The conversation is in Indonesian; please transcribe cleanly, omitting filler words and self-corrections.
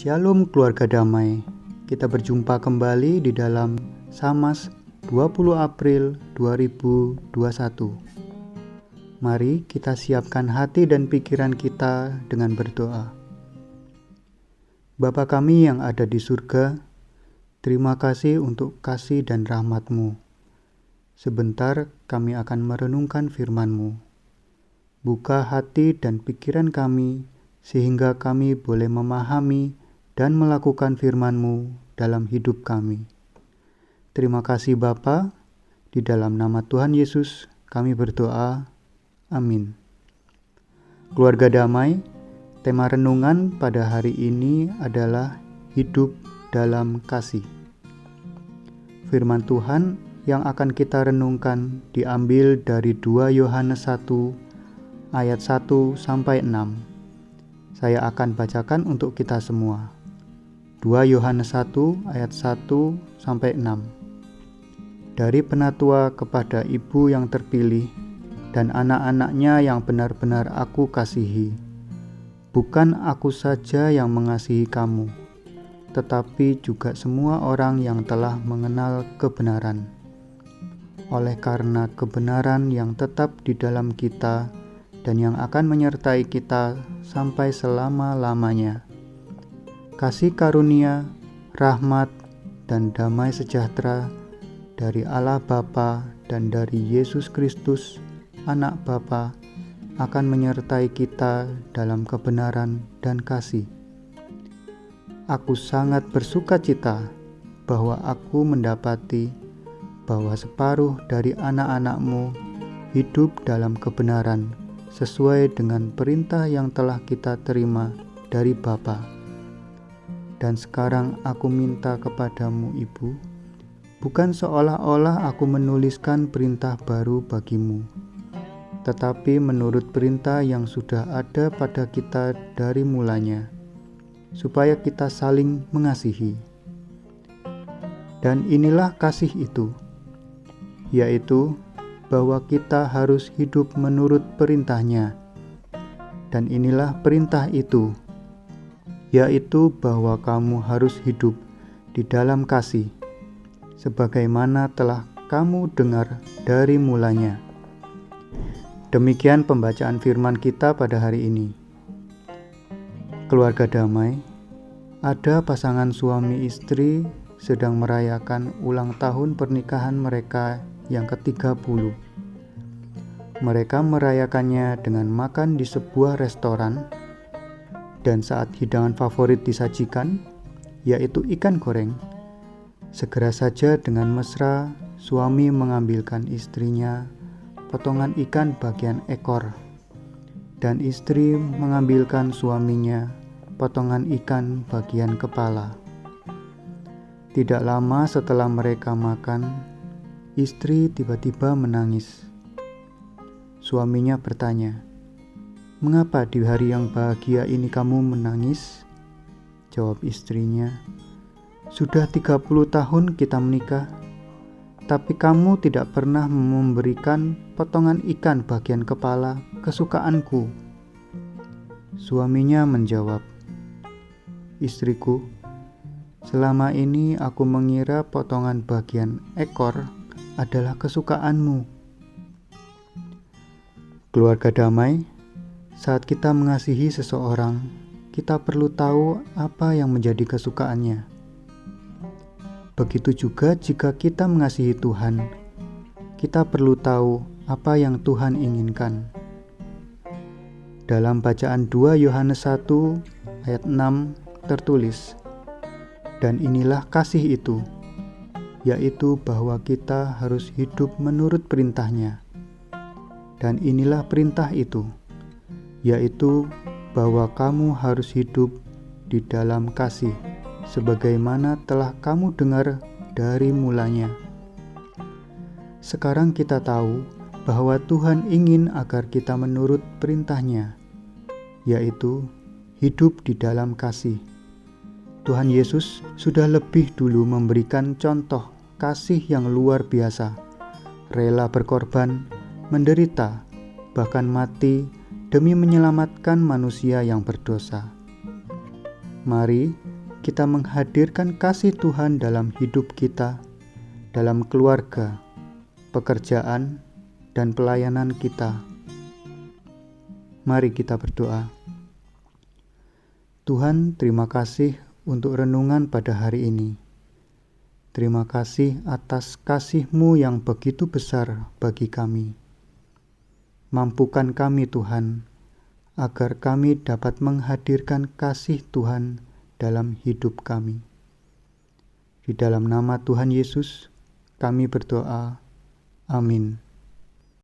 Shalom keluarga damai. Kita berjumpa kembali di dalam Samas 20 April 2021. Mari kita siapkan hati dan pikiran kita dengan berdoa. Bapa kami yang ada di surga, terima kasih untuk kasih dan rahmat-Mu. Sebentar kami akan merenungkan firman-Mu. Buka hati dan pikiran kami sehingga kami boleh memahami dan melakukan firman-Mu dalam hidup kami. Terima kasih Bapa, di dalam nama Tuhan Yesus kami berdoa. Amin. Keluarga damai, tema renungan pada hari ini adalah hidup dalam kasih. Firman Tuhan yang akan kita renungkan diambil dari 2 Yohanes 1 ayat 1 sampai 6. Saya akan bacakan untuk kita semua. 2 Yohanes 1 ayat 1 sampai 6. Dari penatua kepada ibu yang terpilih dan anak-anaknya yang benar-benar aku kasihi. Bukan aku saja yang mengasihi kamu, tetapi juga semua orang yang telah mengenal kebenaran. Oleh karena kebenaran yang tetap di dalam kita dan yang akan menyertai kita sampai selama-lamanya. Kasih karunia, rahmat, dan damai sejahtera dari Allah Bapa dan dari Yesus Kristus, Anak Bapa, akan menyertai kita dalam kebenaran dan kasih. Aku sangat bersukacita bahwa aku mendapati bahwa separuh dari anak-anak-Mu hidup dalam kebenaran sesuai dengan perintah yang telah kita terima dari Bapa. Dan sekarang aku minta kepadamu Ibu, bukan seolah-olah aku menuliskan perintah baru bagimu, tetapi menurut perintah yang sudah ada pada kita dari mulanya, supaya kita saling mengasihi. Dan inilah kasih itu, yaitu bahwa kita harus hidup menurut perintahnya. Dan inilah perintah itu, yaitu bahwa kamu harus hidup di dalam kasih, sebagaimana telah kamu dengar dari mulanya. Demikian pembacaan firman kita pada hari ini. Keluarga damai, ada pasangan suami istri sedang merayakan ulang tahun pernikahan mereka yang ke-30. Mereka merayakannya dengan makan di sebuah restoran. Dan saat hidangan favorit disajikan, yaitu ikan goreng, segera saja dengan mesra suami mengambilkan istrinya potongan ikan bagian ekor, dan istri mengambilkan suaminya potongan ikan bagian kepala. Tidak lama setelah mereka makan, istri tiba-tiba menangis. Suaminya bertanya, "Mengapa di hari yang bahagia ini kamu menangis?" Jawab istrinya, "Sudah 30 tahun kita menikah, tapi kamu tidak pernah memberikan potongan ikan bagian kepala kesukaanku." Suaminya menjawab, "Istriku, selama ini aku mengira potongan bagian ekor adalah kesukaanmu." Keluarga damai, saat kita mengasihi seseorang, kita perlu tahu apa yang menjadi kesukaannya. Begitu juga jika kita mengasihi Tuhan, kita perlu tahu apa yang Tuhan inginkan. Dalam bacaan 2 Yohanes 1 ayat 6 tertulis, "Dan inilah kasih itu, yaitu bahwa kita harus hidup menurut perintahnya. Dan inilah perintah itu, yaitu bahwa kamu harus hidup di dalam kasih, sebagaimana telah kamu dengar dari mulanya." Sekarang kita tahu bahwa Tuhan ingin agar kita menurut perintahnya, yaitu hidup di dalam kasih. Tuhan Yesus sudah lebih dulu memberikan contoh kasih yang luar biasa, rela berkorban, menderita, bahkan mati demi menyelamatkan manusia yang berdosa. Mari kita menghadirkan kasih Tuhan dalam hidup kita, dalam keluarga, pekerjaan, dan pelayanan kita. Mari kita berdoa. Tuhan, terima kasih untuk renungan pada hari ini. Terima kasih atas kasih-Mu yang begitu besar bagi kami. Mampukan kami Tuhan, agar kami dapat menghadirkan kasih Tuhan dalam hidup kami. Di dalam nama Tuhan Yesus, kami berdoa. Amin.